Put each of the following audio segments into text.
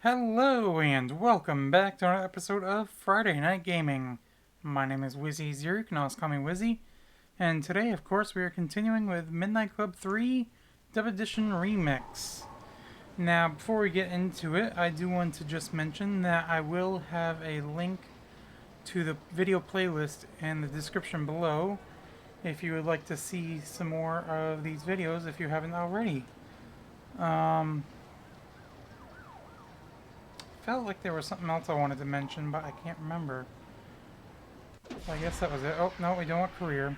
Hello and welcome back to another episode of Friday Night Gaming. My name is Wizzy Zero, you can also call me Wizzy, and today, of course, we are continuing with Midnight Club 3 Dev Edition Remix. Now, before we get into it, I do want to just mention that I will have a link to the video playlist in the description below if you would like to see some more of these videos if you haven't already. Felt like there was something else I wanted to mention, but I can't remember. So I guess that was it. Oh, no, we don't want career.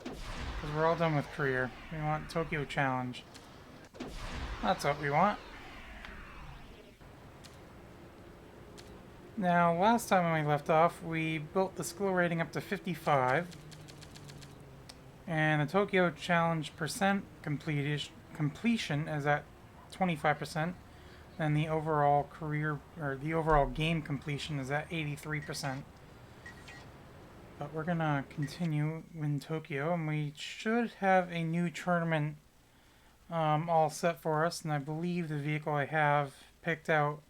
Because we're all done with career. We want Tokyo Challenge. That's what we want. Now, last time when we left off, we built the skill rating up to 55. And the Tokyo Challenge percent completion is at 25%. And the overall career, or the overall game completion is at 83%. But we're gonna continue in Tokyo, and we should have a new tournament all set for us, and I believe the vehicle I have picked out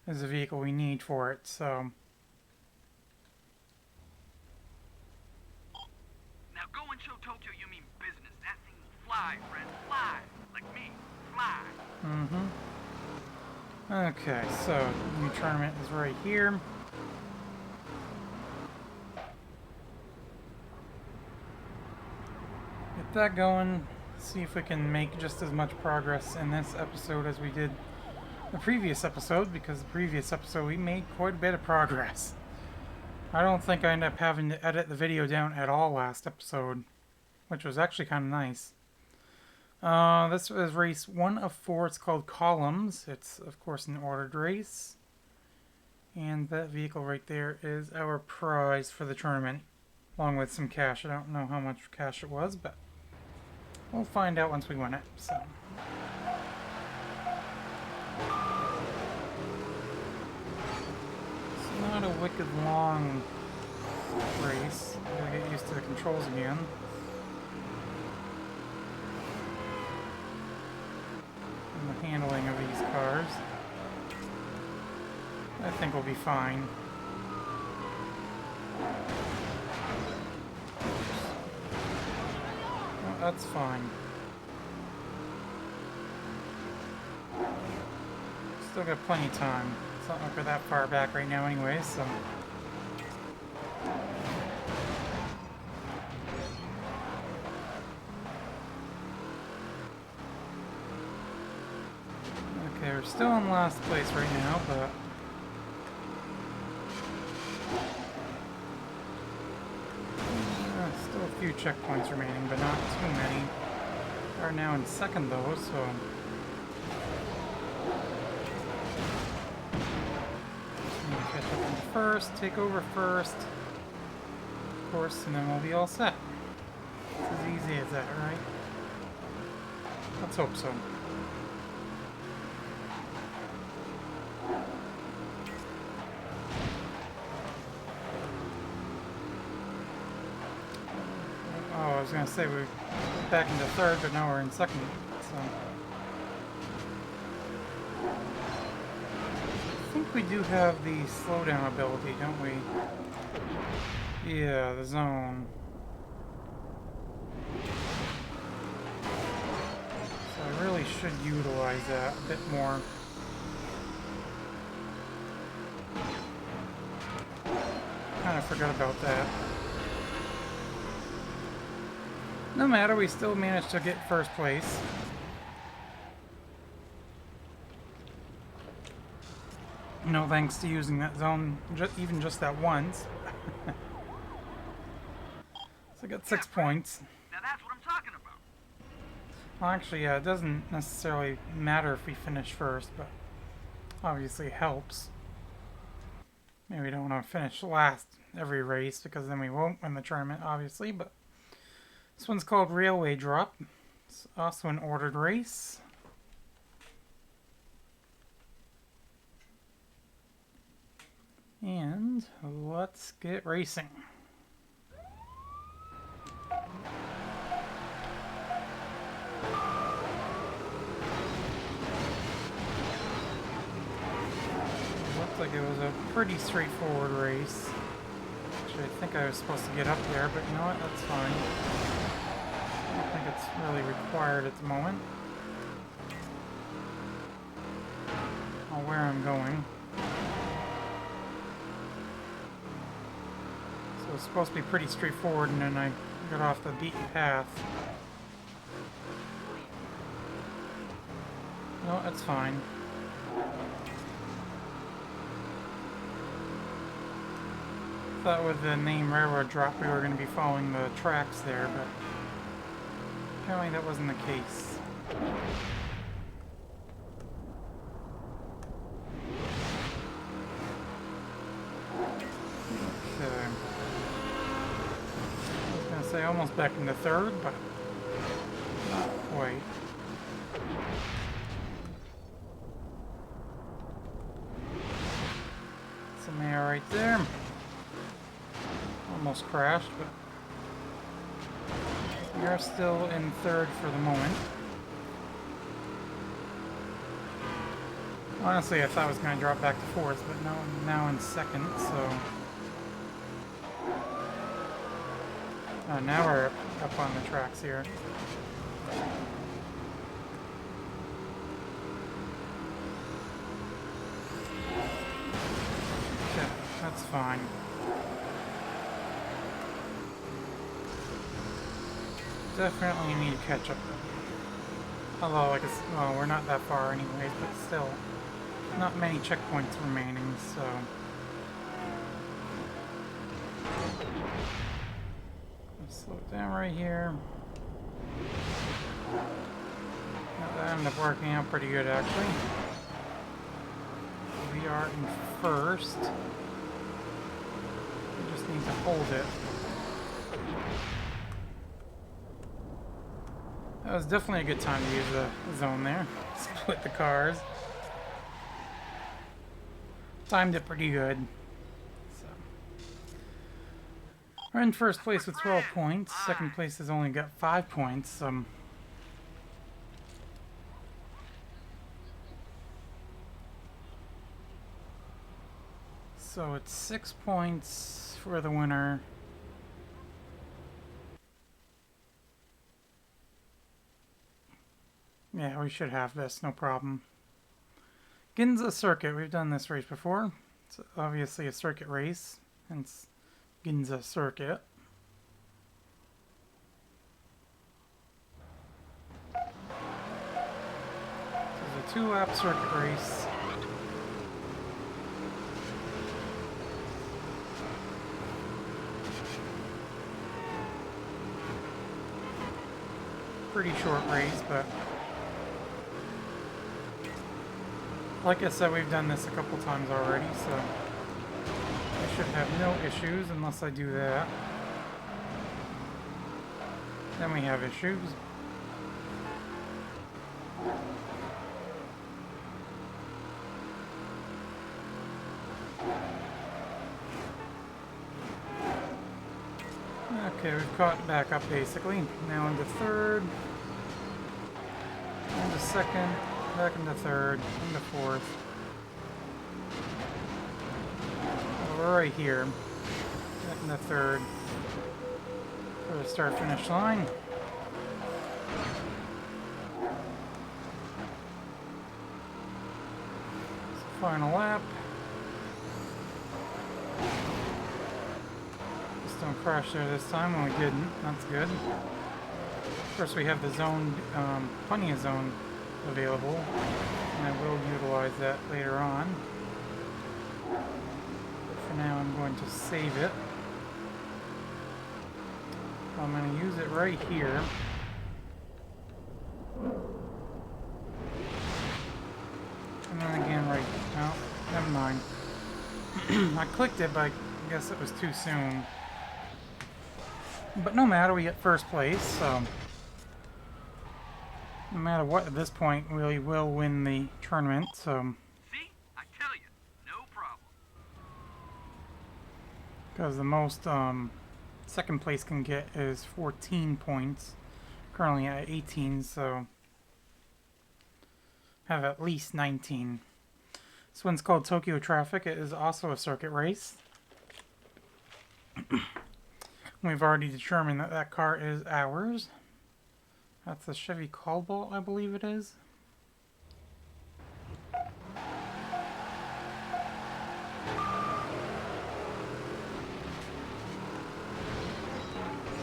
is the vehicle we need for it, so... Now go and show Tokyo you mean business. That thing will fly, friend. Fly. Like me. Fly. Okay, so new tournament is right here. Get that going. See if we can make just as much progress in this episode as we did the previous episode, because the previous episode we made quite a bit of progress. I don't think I ended up having to edit the video down at all last episode, which was actually kind of nice. This is race 1 of 4. It's called Columns. It's, of course, an ordered race. And that vehicle right there is our prize for the tournament, along with some cash. I don't know how much cash it was, but we'll find out once we win it. So. It's not a wicked long race. Gotta get used to the controls again. And the handling of these cars. I think we'll be fine. Well, that's fine. Still got plenty of time. It's not like we're that far back right now anyway, so... Okay, we're still in last place right now, but... still a few checkpoints remaining, but not too many. We are now in second though, so... Catch up in first, take over first, of course, and then we'll be all set. It's as easy as that, right? Let's hope so. Oh, I was gonna say we went back into third, but now we're in second, so... I think we do have the slowdown ability, don't we? Yeah, the zone. So I really should utilize that a bit more. Kind of forgot about that. No matter, we still managed to get first place. No thanks to using that zone, even just that once. So I got 6 points. Now that's what I'm talking about. Well, actually, yeah, it doesn't necessarily matter if we finish first, but obviously it helps. Maybe we don't want to finish last every race, because then we won't win the tournament, obviously, but this one's called Railway Drop. It's also an ordered race. And let's get racing. Looks like it was a pretty straightforward race. Actually, I think I was supposed to get up there, but you know what? That's fine. I don't think it's really required at the moment. Or where I'm going. So it's supposed to be pretty straightforward, and then I got off the beaten path. No, that's fine. Thought with the name Railroad Drop we were going to be following the tracks there, but apparently that wasn't the case. Okay. I was going to say almost back into third, but not quite. Some air right there. Almost crashed, but we are still in third for the moment. Honestly, I thought I was going to drop back to fourth, but no, I'm now in second, so... now we're up on the tracks here. Okay, that's fine. Definitely need to catch up though. Although, like, well, we're not that far anyways, but still, not many checkpoints remaining, so... Let's slow it down right here. That ended up working out pretty good, actually. We are in first. We just need to hold it. That was definitely a good time to use the zone there. Split the cars. Timed it pretty good. So. We're in first place with 12 points. Second place has only got 5 points. So it's 6 points for the winner. Yeah, we should have this, no problem. Ginza Circuit, we've done this race before. It's obviously a circuit race, hence Ginza Circuit. This is a 2-lap circuit race. Pretty short race, but like I said, we've done this a couple times already, so I should have no issues unless I do that. Then we have issues. Okay, we've caught back up basically. Now into third, into second, back into third, into fourth. We're right here. Back into third. For the start-finish line. Final lap. Just don't crash there this time. Well, we didn't. That's good. Of course, we have the zone, plenty of zone available, and I will utilize that later on. For now, I'm going to save it. I'm going to use it right here. And then again right... Oh, never mind. I clicked it, but I guess it was too soon. But no matter, we get first place, so... No matter what, at this point, we will win the tournament, so... See? I tell you, no problem. Because the most second place can get is 14 points. Currently at 18, so... have at least 19. This one's called Tokyo Traffic. It is also a circuit race. We've already determined that that car is ours. That's a Chevy Cobalt, I believe it is.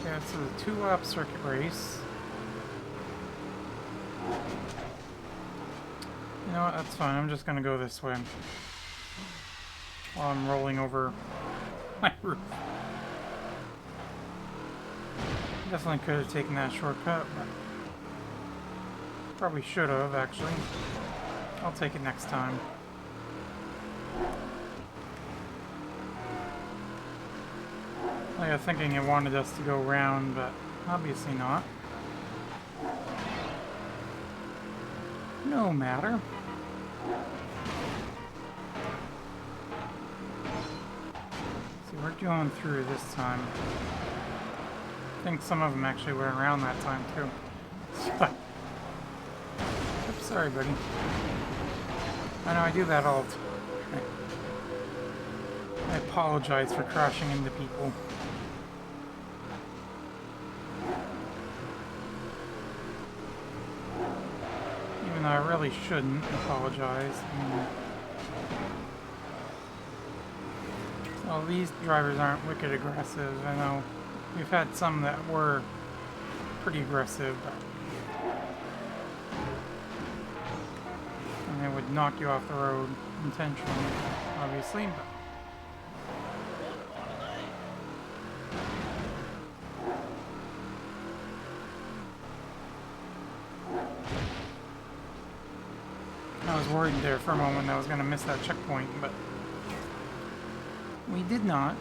Yeah, it's a 2-lap circuit race. You know what, that's fine. I'm just gonna go this way while I'm rolling over my roof. Definitely could have taken that shortcut, but probably should have, actually. I'll take it next time. I was thinking it wanted us to go round, but obviously not. No matter. See, we're going through this time. I think some of them actually went around that time too. Oops, sorry, buddy. I know I do that all the time. I apologize for crashing into people. Even though I really shouldn't apologize. Well, these drivers aren't wicked aggressive. I know we've had some that were pretty aggressive, but and they would knock you off the road intentionally, obviously. But I was worried there for a moment I was going to miss that checkpoint, but we did not.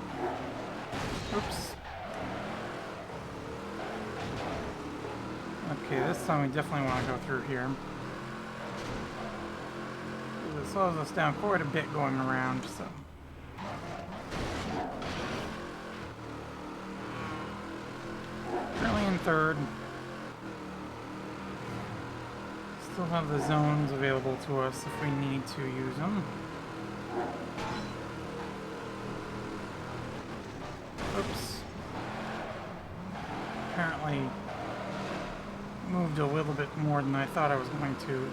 Oops. Okay, this time we definitely want to go through here. It slows us down quite a bit going around, so. Currently in third. Still have the zones available to us if we need to use them. Oops. Apparently moved a little bit more than I thought I was going to.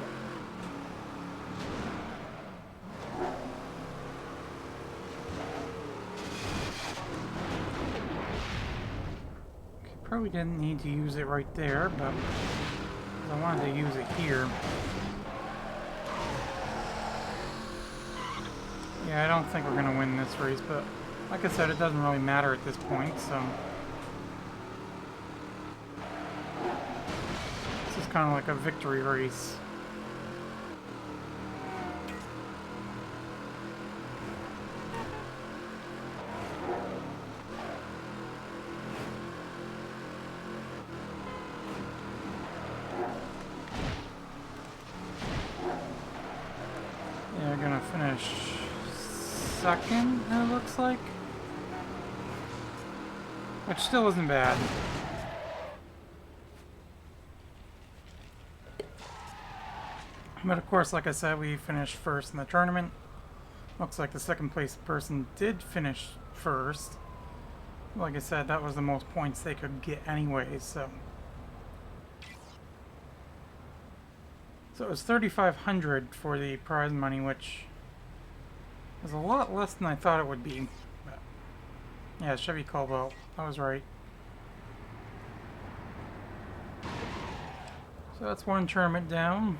Okay, probably didn't need to use it right there, but I wanted to use it here. Yeah, I don't think we're going to win this race, but like I said, it doesn't really matter at this point, so. This is kind of like a victory race. Yeah, we're gonna finish second, it looks like. Which still isn't bad. But of course, like I said, we finished first in the tournament. Looks like the second place person did finish first. Like I said, that was the most points they could get anyway, so. So it was 3,500 for the prize money, which is a lot less than I thought it would be. But yeah, Chevy Cobalt, I was right. So that's one tournament down.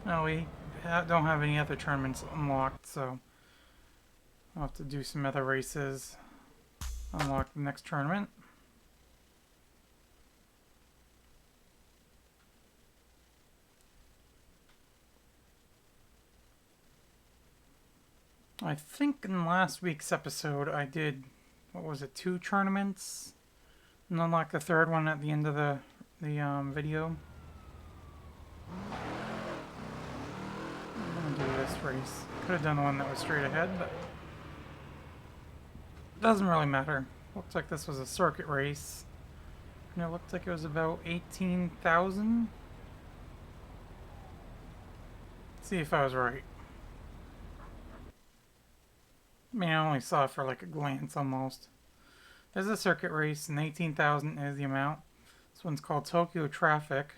No, we don't have any other tournaments unlocked, so I'll have to do some other races. Unlock the next tournament. I think in last week's episode I did, what was it, 2 tournaments? And unlock the third one at the end of the video. I'm gonna do this race. Could have done the one that was straight ahead, but doesn't really matter. Looks like this was a circuit race. And it looked like it was about 18,000. See if I was right. I mean, I only saw it for like a glance almost. There's a circuit race, and 18,000 is the amount. This one's called Tokyo Traffic.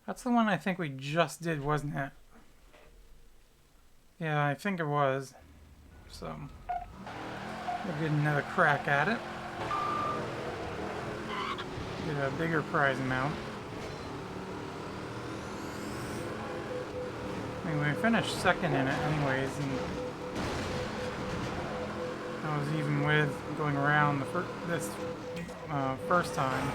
That's the one I think we just did, wasn't it? Yeah, I think it was. So, we'll get another crack at it. Get a bigger prize amount. I mean, we finished second in it anyways, and I was even with going around this first time.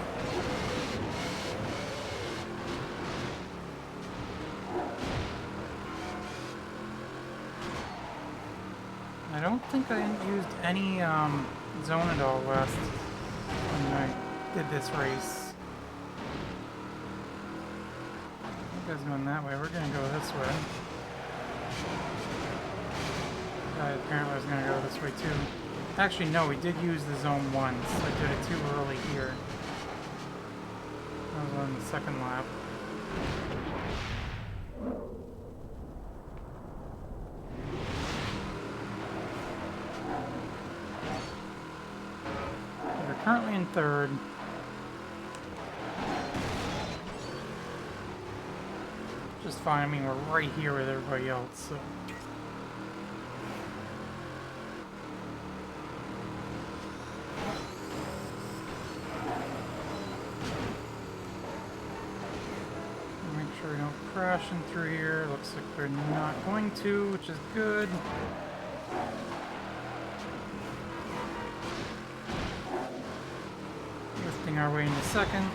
I don't think I used any zone at all last when I did this race. You guys going that way? We're gonna go this way. Guy apparently was gonna go this way too. Actually, no, we did use the zone once. I did it too early here. I was on the second lap. We're currently in third. Just fine. I mean, we're right here with everybody else, so. Make sure we don't crash in through here. Looks like we're not going to, which is good. Lifting our way into second.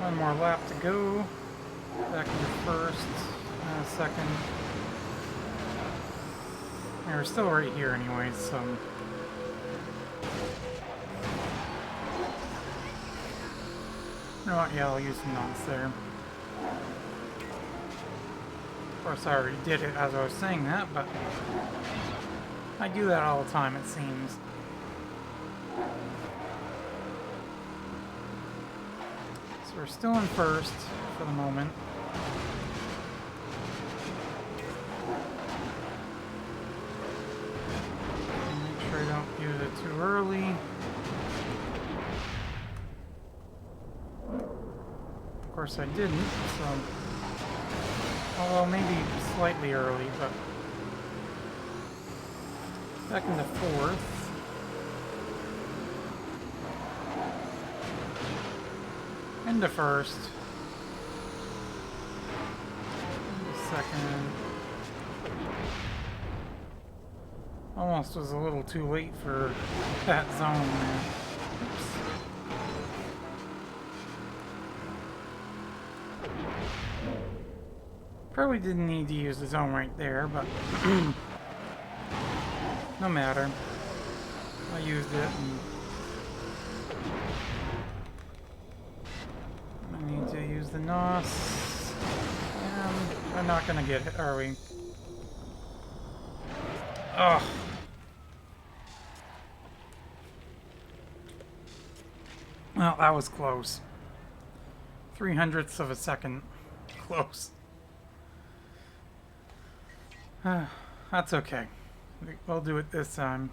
One more lap to go. Back into first, second. And we're still right here anyways, so. You know what, yeah, I'll use some knots there. Of course, I already did it as I was saying that, but I do that all the time, it seems. So we're still in first for the moment. Make sure I don't use it too early. Of course I didn't, so... Although maybe slightly early, but... Back into fourth. Into first. Into second. Almost was a little too late for that zone there. Oops. Probably didn't need to use the zone right there, but no matter. I used it and I need to use the NOS. And we're not gonna get it, are we? Ugh. Well, that was close. 0.03 of a second. Close. That's okay. We'll do it this time.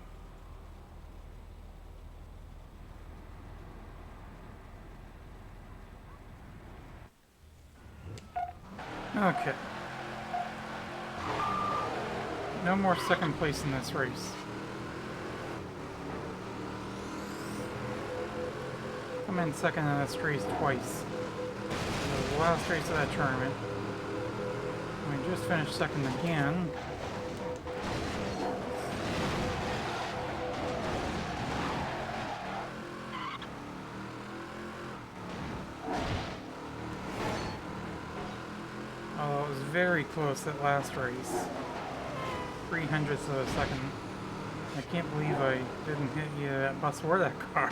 Okay. No more second place in this race. Come in second in this race twice. The last race of that tournament. We just finished second again. Although it was very close that last race. 0.03 of a second. I can't believe I didn't hit either that bus or that car.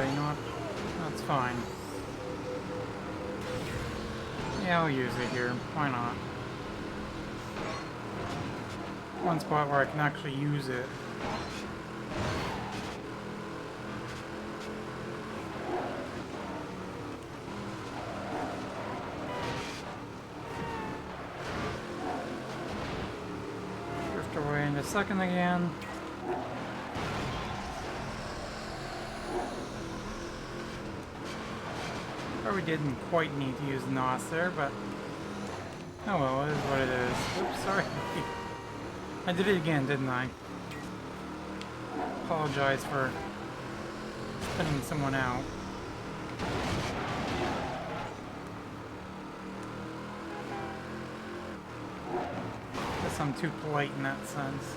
you know what? That's fine. Yeah, I'll use it here. Why not? One spot where I can actually use it. Drift away in a second again. Probably didn't quite need to use NOS there, but oh well, it is what it is. Oops, sorry. I did it again, didn't I? Apologize for spinning someone out. Guess I'm too polite in that sense.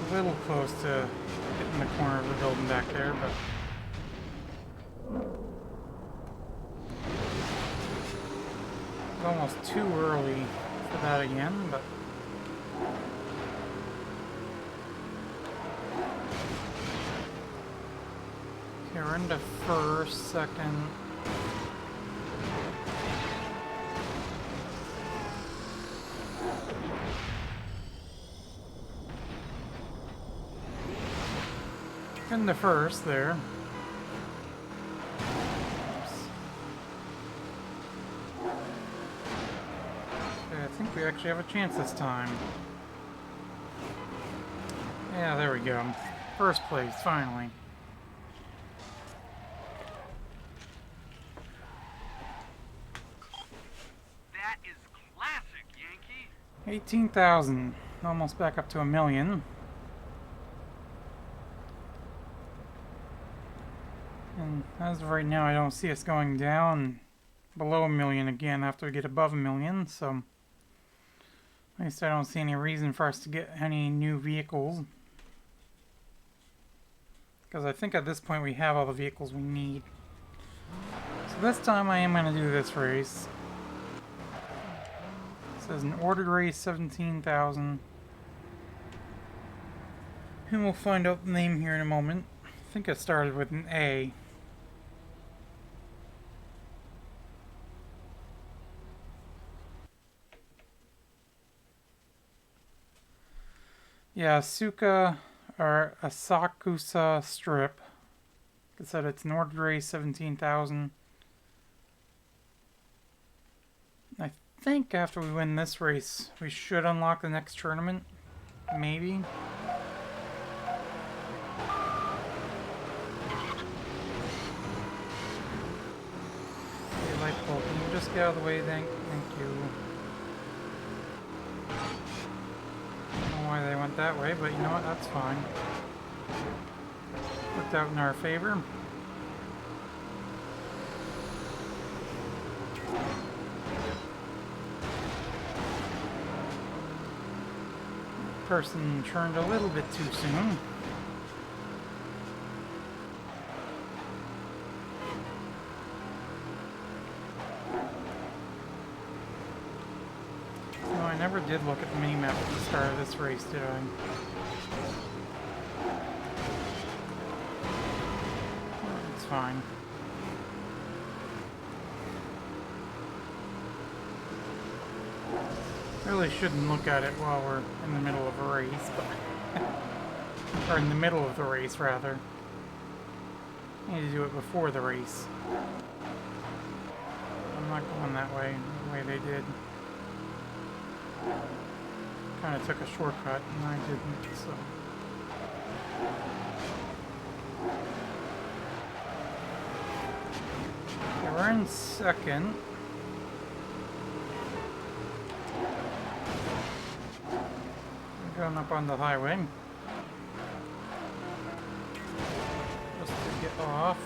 A little close to hitting the corner of the building back there, but it's almost too early for that again, but okay, we're into first, second. In the first there. Oops. Okay, I think we actually have a chance this time. Yeah, there we go. First place, finally. That is classic, Yankee. 18,000. Almost back up to 1,000,000. And as of right now, I don't see us going down below 1,000,000 again after we get above 1,000,000, so at least I don't see any reason for us to get any new vehicles. Because I think at this point we have all the vehicles we need. So this time I am going to do this race. It says an ordered race, 17,000. And we'll find out the name here in a moment. I think it started with an A. Yeah, Asuka or Asakusa Strip. Like I said, it's an ordered race, 17,000. I think after we win this race, we should unlock the next tournament. Maybe. Okay, light bulb, can you just get out of the way? Thank you. Why they went that way, but you know what, that's fine. Worked out in our favor. Person turned a little bit too soon. I never did look at the mini-map at the start of this race, did I? Oh, it's fine. Really shouldn't look at it while we're in the middle of a race, but or in the middle of the race, rather. I need to do it before the race. I'm not going that way, the way they did. Kind of took a shortcut, and I didn't, so. Okay, we're in second. We're going up on the highway. Just to get off.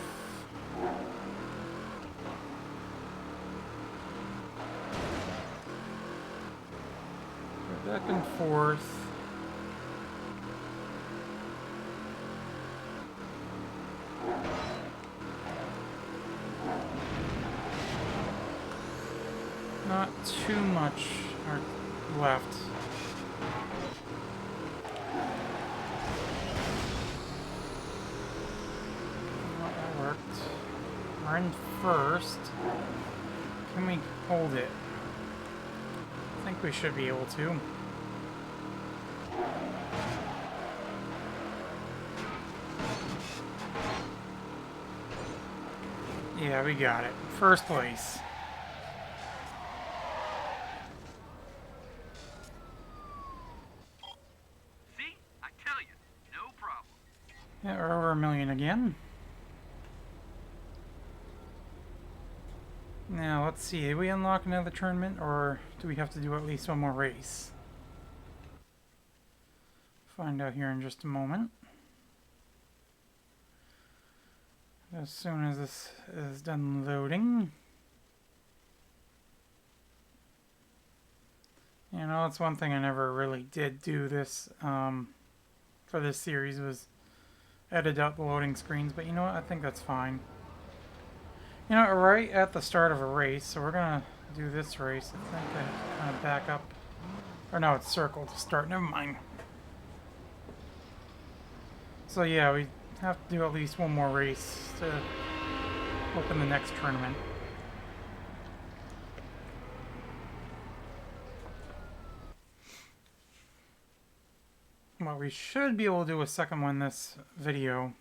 Back and forth. Not too much left. Well, that worked. We're in first. Can we hold it? I think we should be able to. Yeah, we got it. First place. See? I tell you, no problem. Yeah, we're over 1 million again. Now, let's see. Did we unlock another tournament, or do we have to do at least one more race? Find out here in just a moment. As soon as this is done loading. You know, that's one thing I never really did do this, for this series, was edit out the loading screens, but you know what? I think that's fine. You know, right at the start of a race, so we're gonna do this race. I think I kind of back up. Or no, it's circle to start. Never mind. So yeah, we have to do at least one more race to open the next tournament. Well, we should be able to do a second one this video.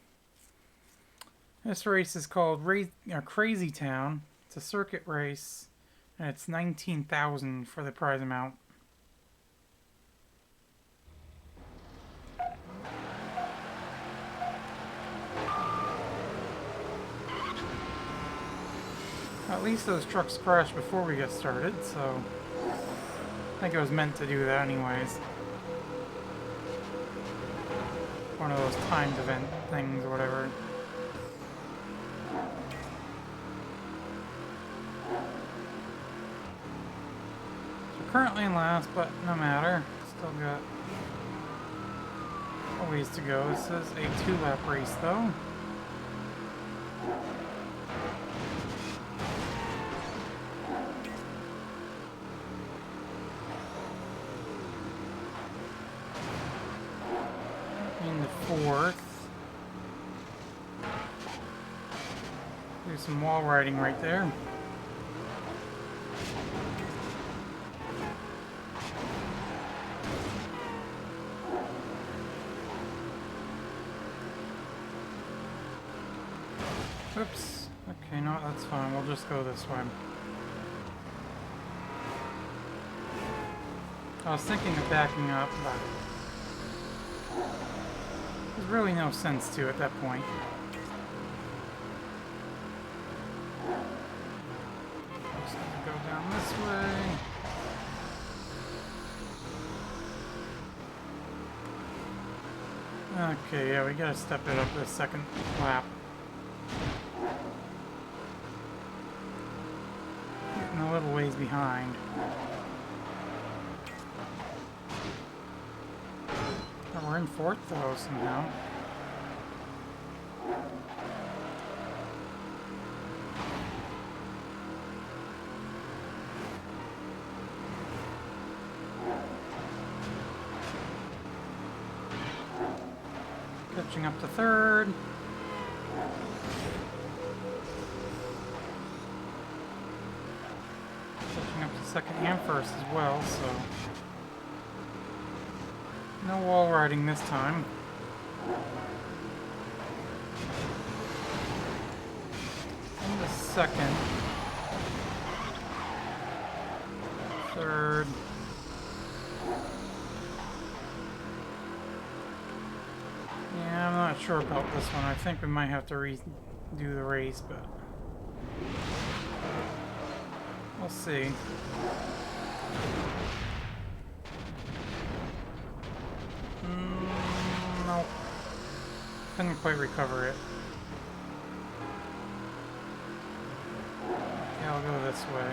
This race is called Crazy Town. It's a circuit race, and it's 19,000 for the prize amount. At least those trucks crashed before we get started, so I think it was meant to do that anyways. One of those timed event things or whatever. So currently in last, but no matter. Still got a ways to go. This is a 2-lap race though. Fourth. Do some wall riding right there. Oops. Okay, no, that's fine. We'll just go this way. I was thinking of backing up, but there's really no sense to at that point. Just gonna go down this way. Okay, yeah, we gotta step it up this second lap. Getting a little ways behind. We're in fourth though somehow. Catching up to third. Catching up to second and first as well, so no wall riding this time. And the second. Third. Yeah, I'm not sure about this one. I think we might have to redo the race, but we'll see. Nope. Couldn't quite recover it. Okay, I'll go this way.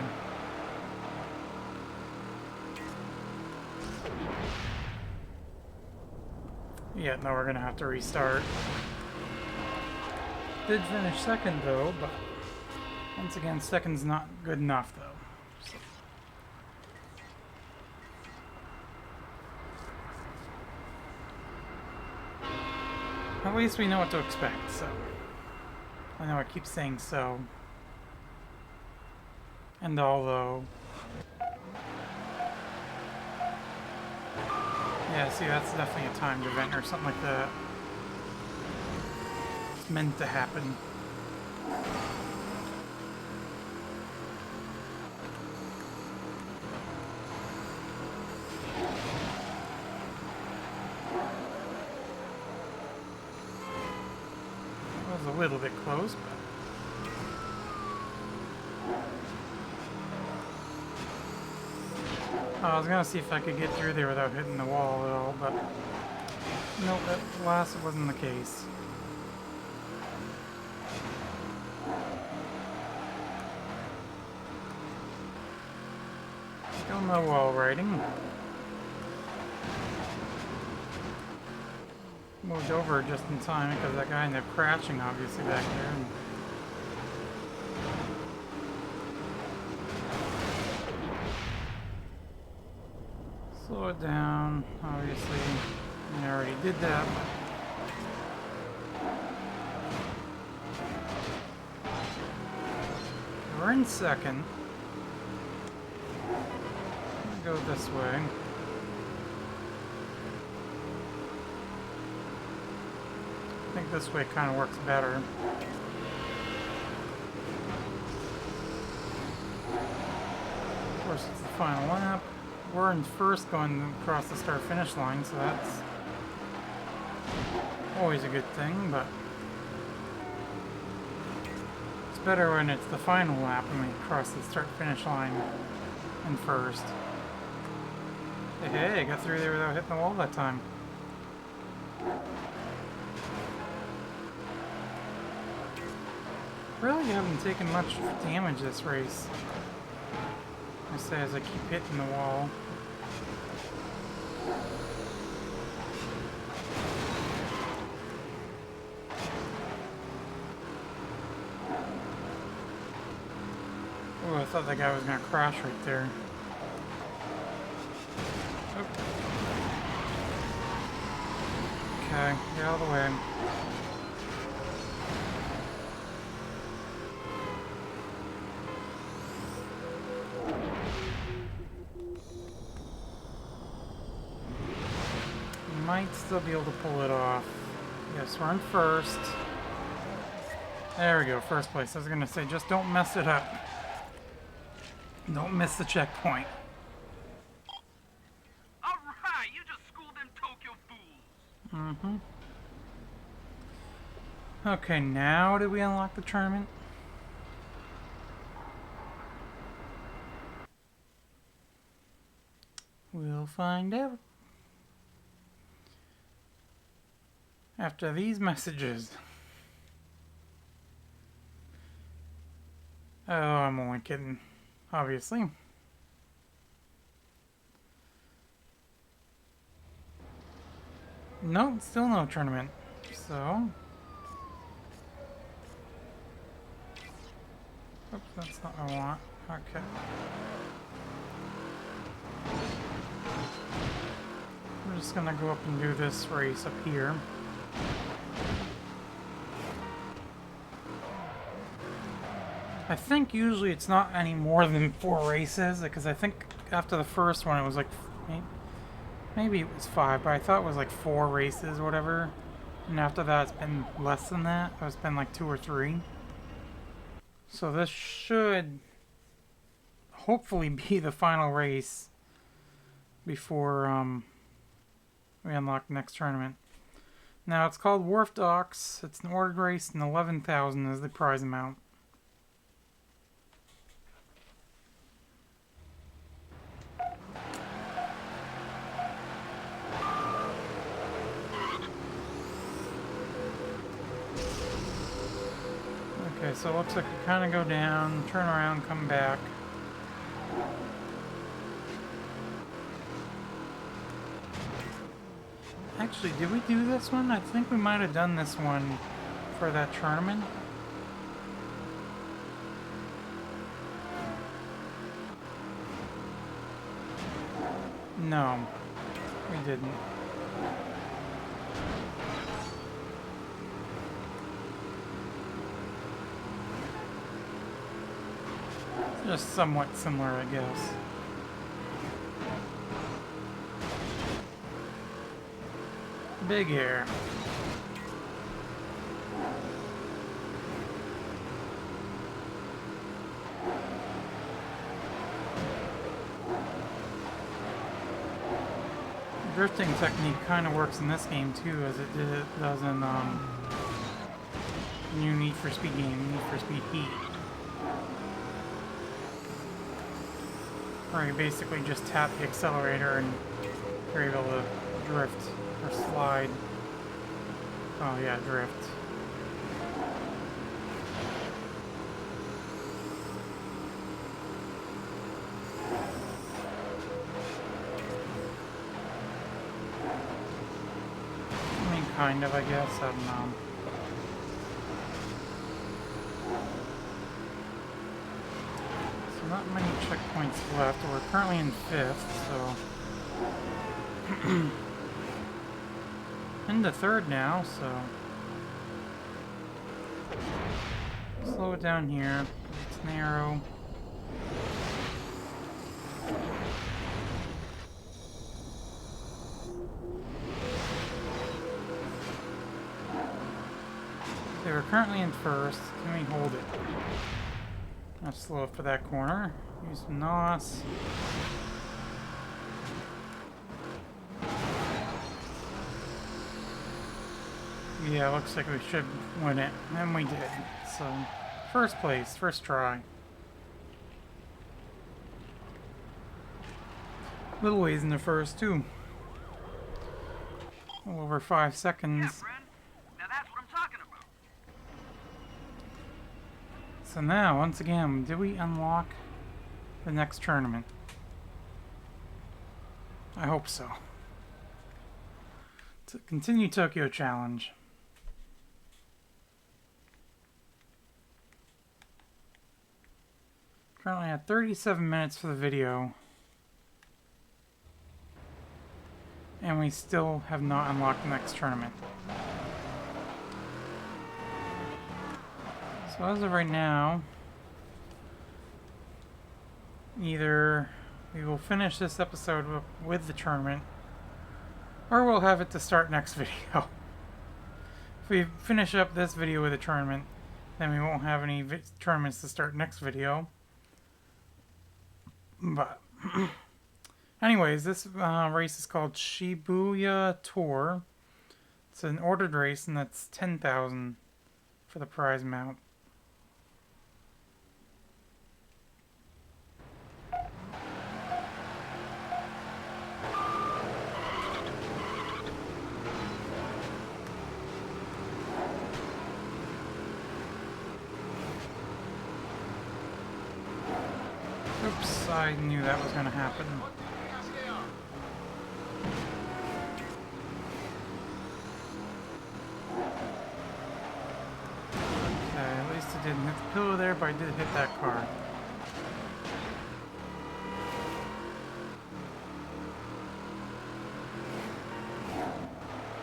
Yeah, no, we're gonna have to restart. Did finish second though, but once again, second's not good enough though. So At least we know what to expect, so. I know I keep saying so. And although. Yeah, see, that's definitely a timed event or something like that. It's meant to happen. It was a little bit close, but. I was gonna see if I could get through there without hitting the wall at all, but nope, at last it wasn't the case. Still no wall riding. Moved over just in time because that guy ended up crashing obviously back there. And slow it down, obviously. I already did that. We're in second. Go this way. I think this way kind of works better. Of course, it's the final lap. We're in first going across the start-finish line, so that's always a good thing, but it's better when it's the final lap and we cross the start-finish line in first. Hey, I got through there without hitting the wall that time. Really haven't taken much damage this race. I say as I keep hitting the wall. Oh, I thought that guy was gonna crash right there. Okay, get out of the way. Might still be able to pull it off. Yes, we're in first. There we go, first place. I was gonna say, just don't mess it up. Don't miss the checkpoint. Alright, you just schooled them Tokyo fools. Mm-hmm. Okay, now did we unlock the tournament? We'll find out. After these messages. Oh, I'm only kidding. Obviously. Nope, still no tournament. So. Oops, that's not what I want. Okay. We're just gonna go up and do this race up here. I think usually it's not any more than 4 races, because I think after the first one it was like, maybe it was 5, but I thought it was like 4 races or whatever. And after that it's been less than that. It's been like 2 or 3. So this should hopefully be the final race before we unlock the next tournament. Now it's called Wharf Docks. It's an ordered race and 11,000 is the prize amount. Okay, so it looks like we kind of go down, turn around, come back. Actually, did we do this one? I think we might have done this one for that tournament. No, we didn't. Just somewhat similar, I guess. Big air. Drifting technique kind of works in this game too, as it does in new Need for Speed game, Need for Speed Heat. Where you basically just tap the accelerator and you're able to drift or slide. Oh yeah, drift. I mean, kind of, I guess. I don't know. So not many checkpoints left. We're currently in 5th, so... into 3rd now, so... slow it down here. It's narrow. Okay, we're currently in 1st. Can we hold it? I'll slow up for that corner. Use some NOS. Yeah, looks like we should win it. And we did. So, first place, first try. Little ways in the first, too. A little over 5 seconds. Yeah, friend. Now that's what I'm talking about. So now, once again, did we unlock the next tournament? I hope so. To continue Tokyo Challenge. Currently at 37 minutes for the video. And we still have not unlocked the next tournament. So as of right now, either we will finish this episode with the tournament, or we'll have it to start next video. If we finish up this video with a tournament, then we won't have any tournaments to start next video. But anyways, this race is called Shibuya Tour. It's an ordered race, and that's 10,000 for the prize amount. Oops, I knew that was going to happen. Okay, at least it didn't hit the pillow there, but I did hit that car.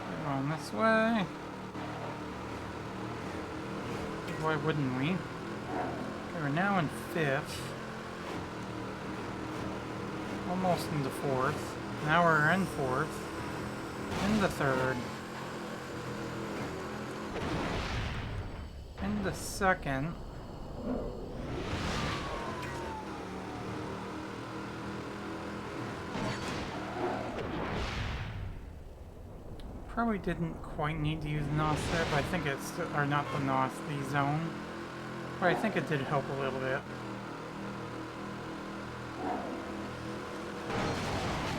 We're going this way. Why wouldn't we? Okay, we're now in 5th. Almost into 4th. Now we're in 4th. Into 3rd. Into 2nd. Probably didn't quite need to use NOS there, but I think it's, or not the NOS, the zone. But I think it did help a little bit.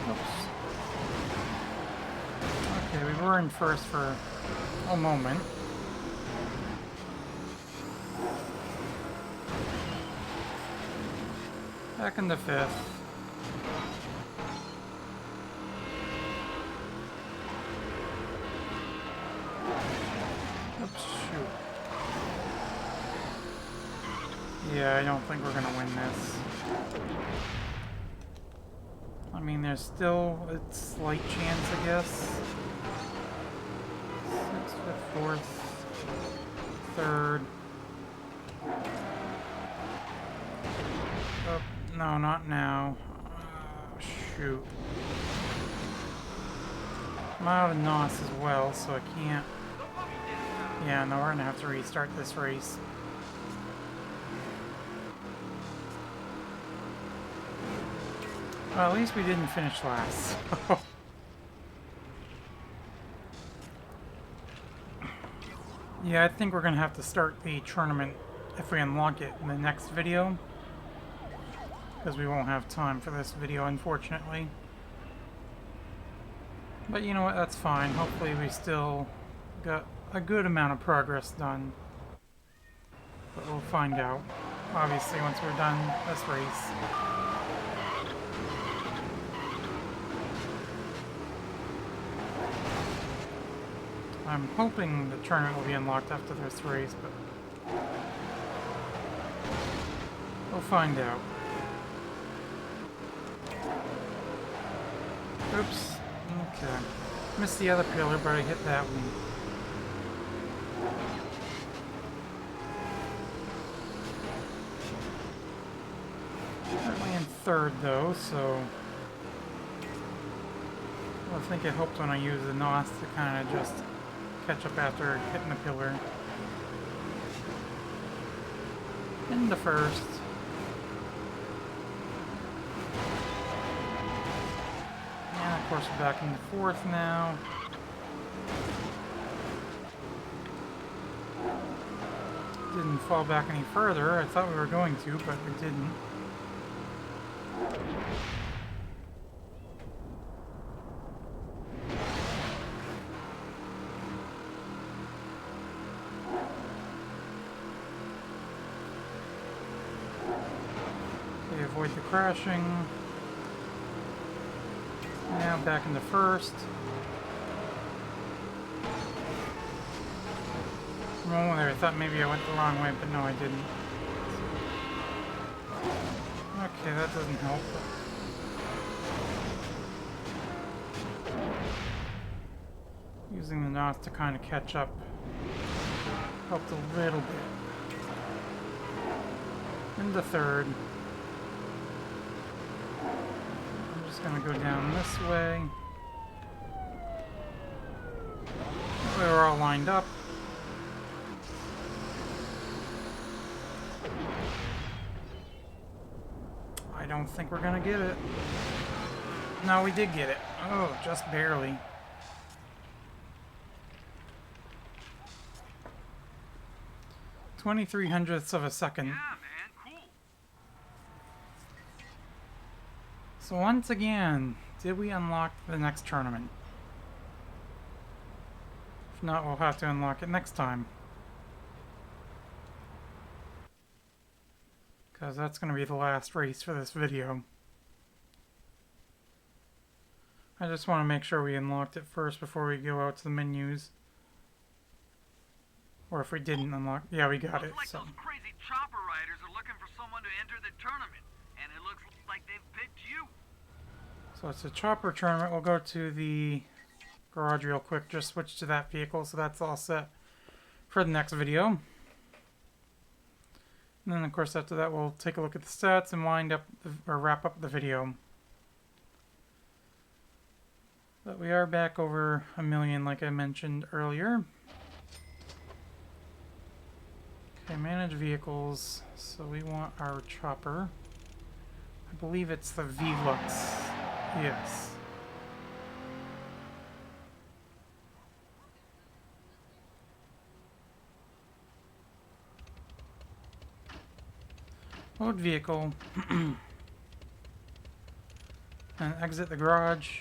Oops. Okay, we were in 1st for a moment. Back into 5th. Oops, shoot. Yeah, I don't think we're gonna win this. I mean, there's still a slight chance, I guess. 6th, 5th, 4th, 3rd. No, not now. Shoot. I'm out of NOS as well, so I can't. Yeah, no, we're gonna have to restart this race. Well, at least we didn't finish last. Yeah, I think we're gonna have to start the tournament if we unlock it in the next video, because we won't have time for this video, unfortunately. But you know what, that's fine. Hopefully we still got a good amount of progress done. But we'll find out, obviously, once we're done this race. I'm hoping the tournament will be unlocked after this race, but we'll find out. Oops. Okay. Missed the other pillar, but I hit that one. Currently in third, though, so I think it helped when I used the NOS to kind of just catch up after hitting the pillar. Into first. And of course we're back into fourth now. Didn't fall back any further. I thought we were going to, but we didn't. Avoid the crashing. Now back into first. For a moment there I thought maybe I went the wrong way, but no, I didn't. Okay, that doesn't help. Using the NOS to kind of catch up helped a little bit. Into third. Gonna go down this way. We were all lined up. I don't think we're gonna get it. No, we did get it. Oh, just barely. .23 of a second. Yeah, man, cool. So once again, did we unlock the next tournament? If not, we'll have to unlock it next time. Because that's going to be the last race for this video. I just want to make sure we unlocked it first before we go out to the menus. Or if we didn't unlock... Yeah, we got it. Looks like So. those crazy chopper riders are looking for someone to enter the tournament. And it looks like they've picked you. So it's a chopper tournament. We'll go to the garage real quick. Just switch to that vehicle, so that's all set for the next video. And then, of course, after that, we'll take a look at the stats and wrap up the video. But we are back over 1 million, like I mentioned earlier. Okay, manage vehicles. So we want our chopper. I believe it's the Velux. Yes. Load vehicle. And exit the garage.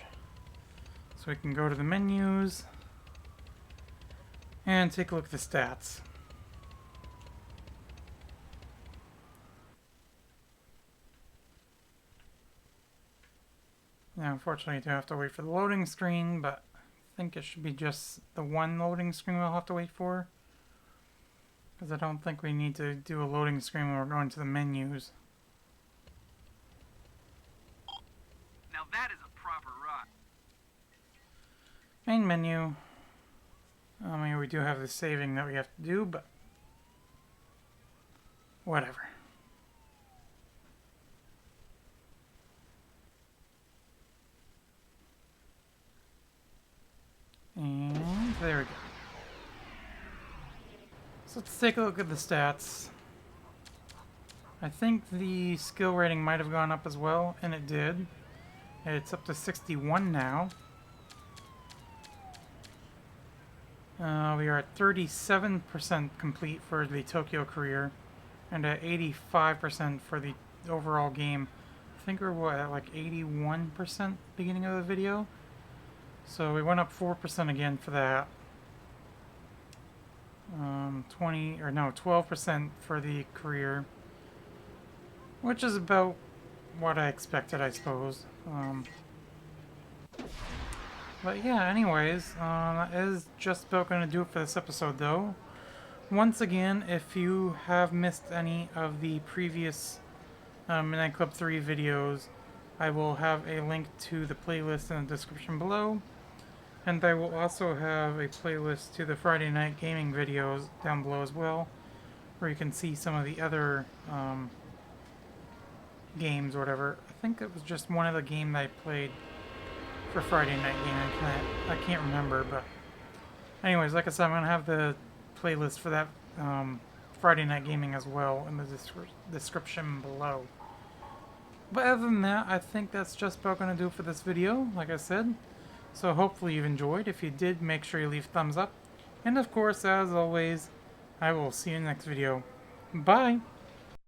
So we can go to the menus. And take a look at the stats. Now, unfortunately, I do have to wait for the loading screen, but I think it should be just the one loading screen we'll have to wait for. Because I don't think we need to do a loading screen when we're going to the menus. Now that is a proper ride. Main menu. I mean, we do have the saving that we have to do, but whatever. And there we go. So let's take a look at the stats. I think the skill rating might have gone up as well, and it did. It's up to 61 now. We are at 37% complete for the Tokyo career, and at 85% for the overall game. I think we're what, at like 81% beginning of the video. So we went up 4% again for that. 12% for the career, which is about what I expected, I suppose. But yeah, anyways, that is just about going to do it for this episode, though. Once again, if you have missed any of the previous Midnight Club 3 videos, I will have a link to the playlist in the description below. And I will also have a playlist to the Friday Night Gaming videos down below as well, where you can see some of the other games or whatever. I think it was just one of the games I played for Friday Night Gaming. I can't remember, but anyways, like I said, I'm going to have the playlist for that Friday Night Gaming as well in the description below. But other than that, I think that's just about going to do it for this video, like I said. So hopefully you've enjoyed. If you did, make sure you leave a thumbs up. And of course, as always, I will see you in the next video. Bye!